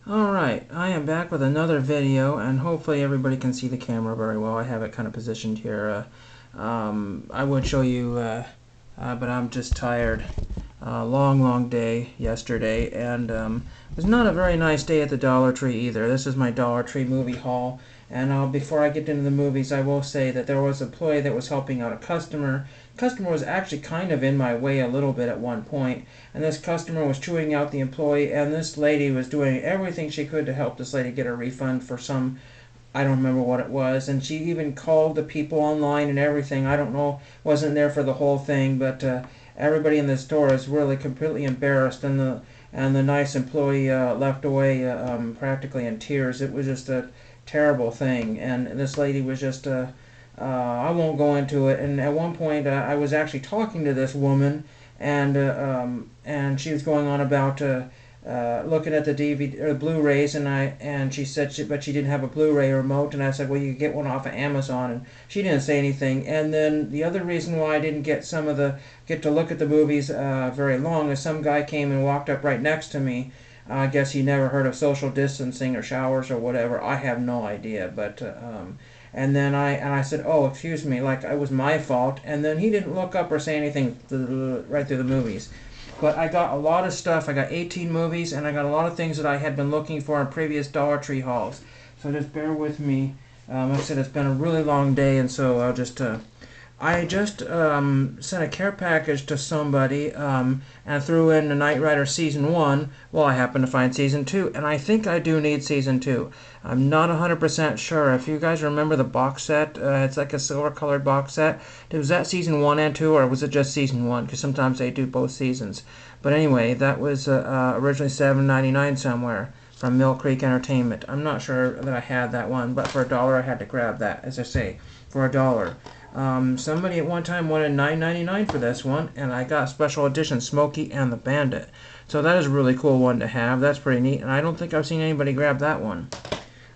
Alright, I am back with another video, and hopefully everybody can see the camera very well. I have it kind of positioned here. I would show you, but I'm just tired. Long day yesterday, and it was not a very nice day at the Dollar Tree either. This is my Dollar Tree movie haul, and before I get into the movies, I will say that there was an employee that was helping out a customer. The customer was actually kind of in my way a little bit at one point, and this customer was chewing out the employee, and this lady was doing everything she could to help this lady get a refund for some, I don't remember what it was, and she even called the people online and everything. I don't know, wasn't there for the whole thing, but everybody in the store is really completely embarrassed, and the nice employee left away practically in tears. It was just a terrible thing, and this lady was just I won't go into it. And at one point, I was actually talking to this woman, and she was going on about looking at the DVD or Blu-rays, and she said but she didn't have a Blu-ray remote, and I said, well, you could get one off of Amazon, and she didn't say anything. And then the other reason why I didn't get to look at the movies very long is some guy came and walked up right next to me. I guess he never heard of social distancing or showers or whatever. I have no idea, but and then I said, oh, excuse me, like it was my fault. And then he didn't look up or say anything right through the movies. But I got a lot of stuff. I got 18 movies, and I got a lot of things that I had been looking for in previous Dollar Tree hauls. So just bear with me. Like I said, it's been a really long day, and so I just sent a care package to somebody and threw in the Knight Rider Season 1. Well, I happened to find Season 2, and I think I do need Season 2. I'm not 100% sure. If you guys remember the box set, it's like a silver-colored box set. Was that Season 1 and 2, or was it just Season 1? Because sometimes they do both seasons. But anyway, that was originally $7.99 somewhere from Mill Creek Entertainment. I'm not sure that I had that one, but for $1 I had to grab that, as I say, for $1. Somebody at one time wanted $9.99 for this one, and I got special edition Smokey and the Bandit. So that is a really cool one to have. That's pretty neat, and I don't think I've seen anybody grab that one.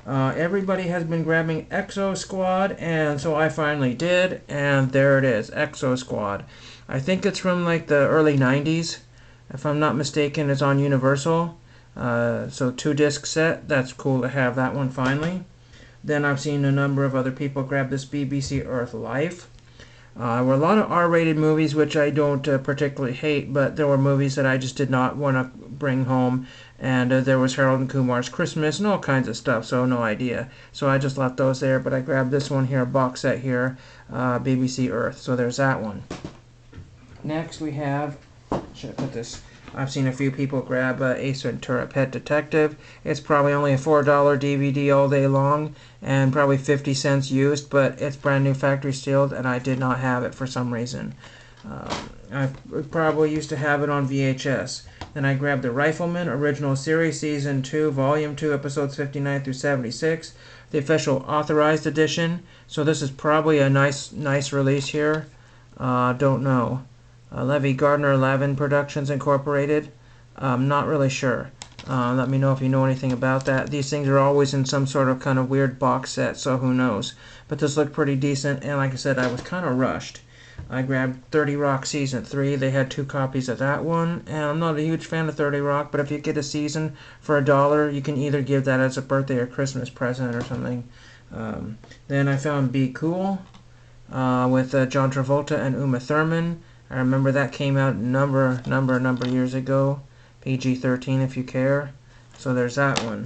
Everybody has been grabbing Exo Squad, and so I finally did, and there it is, Exo Squad. I think it's from like the early 90s. If I'm not mistaken, it's on Universal. So 2-disc set. That's cool to have that one finally. Then I've seen a number of other people grab this BBC Earth Life. There were a lot of R-rated movies, which I don't particularly hate, but there were movies that I just did not want to bring home. And there was Harold and Kumar's Christmas and all kinds of stuff, so no idea. So I just left those there, but I grabbed this one here, box set here, BBC Earth. So there's that one. Next we have, should I put this? I've seen a few people grab Ace Ventura Pet Detective. It's probably only a $4 DVD all day long and probably 50 cents used, but it's brand new factory sealed, and I did not have it for some reason. I probably used to have it on VHS. Then I grabbed The Rifleman Original Series Season 2, Volume 2, Episodes 59 through 76, the official authorized edition. So this is probably a nice release here. Don't know. Levy Gardner Lavin Productions Incorporated. I'm not really sure. Let me know if you know anything about that. These things are always in some sort of kind of weird box set, so who knows. But this looked pretty decent, and like I said, I was kind of rushed. I grabbed 30 Rock Season 3. They had 2 copies of that one, and I'm not a huge fan of 30 Rock, but if you get a season for $1, you can either give that as a birthday or Christmas present or something. Then I found Be Cool with John Travolta and Uma Thurman. I remember that came out a number years ago. PG-13 if you care. So there's that one.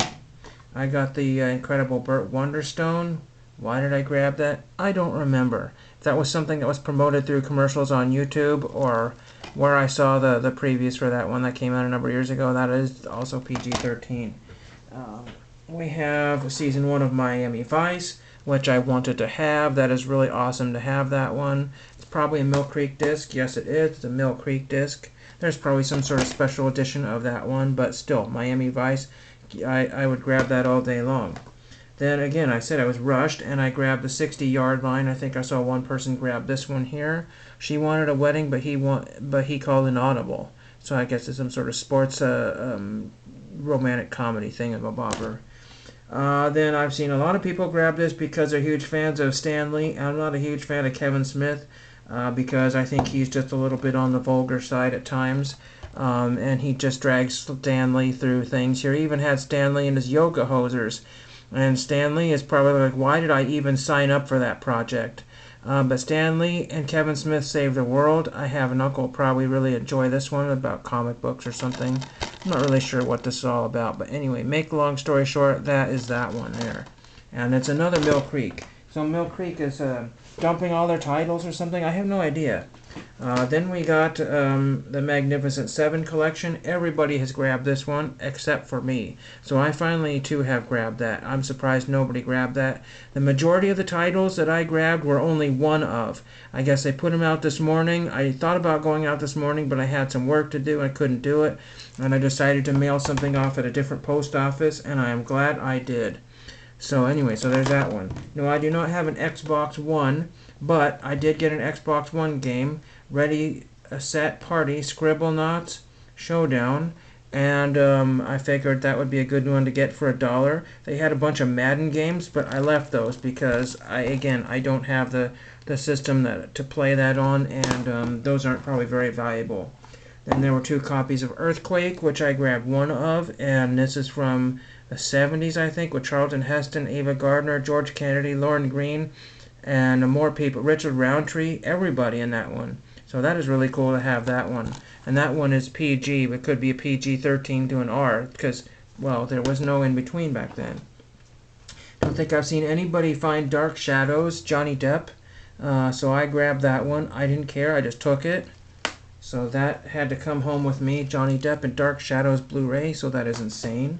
I got the Incredible Burt Wonderstone. Why did I grab that? I don't remember. If that was something that was promoted through commercials on YouTube or where I saw the previews for that one that came out a number of years ago, that is also PG-13. We have Season 1 of Miami Vice, which I wanted to have. That is really awesome to have that one. It's probably a Mill Creek disc. Yes, it is. It's a Mill Creek disc. There's probably some sort of special edition of that one, but still, Miami Vice, I would grab that all day long. Then again, I said I was rushed, and I grabbed the 60-yard line. I think I saw one person grab this one here. She wanted a wedding, but he called an audible. So I guess it's some sort of sports romantic comedy thing of a bobber. Then I've seen a lot of people grab this because they're huge fans of Stan Lee. I'm not a huge fan of Kevin Smith because I think he's just a little bit on the vulgar side at times. and he just drags Stan Lee through things here. He even had Stan Lee in his yoga hosers. And Stan Lee is probably like, why did I even sign up for that project? But Stan Lee and Kevin Smith save the world. I have an uncle probably really enjoy this one about comic books or something. I'm not really sure what this is all about. But anyway, make a long story short, that is that one there. And it's another Mill Creek. So Mill Creek is dumping all their titles or something. I have no idea. Then we got the Magnificent Seven collection. Everybody has grabbed this one except for me. So I finally too have grabbed that. I'm surprised nobody grabbed that. The majority of the titles that I grabbed were only one of. I guess they put them out this morning. I thought about going out this morning, but I had some work to do. I couldn't do it. And I decided to mail something off at a different post office, and I am glad I did. So anyway, so there's that one. No, I do not have an Xbox One, but I did get an Xbox One game, Ready, Set, Party, Scribblenauts, Showdown, and I figured that would be a good one to get for $1. They had a bunch of Madden games, but I left those because I don't have the system to play that on, and those aren't probably very valuable. Then there were 2 copies of Earthquake, which I grabbed one of, and this is from the 70s, I think, with Charlton Heston, Ava Gardner, George Kennedy, Lauren Green, and more people, Richard Roundtree, everybody in that one. So that is really cool to have that one. And that one is PG, but could be a PG-13 to an R, because, well, there was no in-between back then. Don't think I've seen anybody find Dark Shadows, Johnny Depp, so I grabbed that one. I didn't care, I just took it. So that had to come home with me, Johnny Depp and Dark Shadows Blu-ray, so that is insane.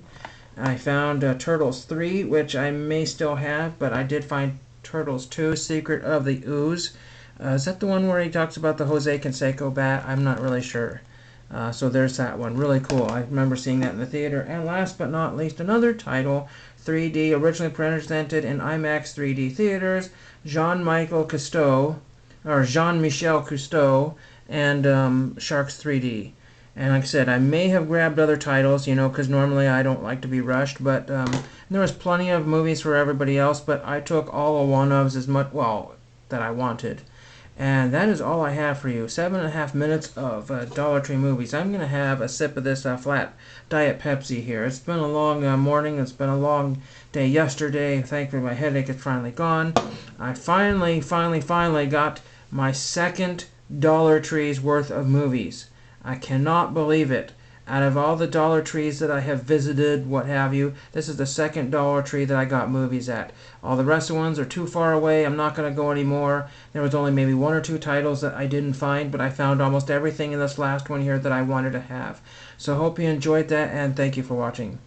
I found Turtles 3, which I may still have, but I did find Turtles 2, Secret of the Ooze. Is that the one where he talks about the Jose Canseco bat? I'm not really sure. So there's that one. Really cool. I remember seeing that in the theater. And last but not least, another title, 3D, originally presented in IMAX 3D theaters, Jean-Michel Cousteau, and Sharks 3D. And like I said, I may have grabbed other titles, because normally I don't like to be rushed, but there was plenty of movies for everybody else, but I took all of one-ofs as much, that I wanted. And that is all I have for you. 7.5 minutes of Dollar Tree movies. I'm going to have a sip of this flat Diet Pepsi here. It's been a long morning. It's been a long day yesterday. Thankfully, my headache is finally gone. I finally got my second Dollar Tree's worth of movies. I cannot believe it. Out of all the Dollar Trees that I have visited, what have you, this is the second Dollar Tree that I got movies at. All the rest of the ones are too far away. I'm not going to go anymore. There was only maybe 1 or 2 titles that I didn't find, but I found almost everything in this last one here that I wanted to have. So hope you enjoyed that, and thank you for watching.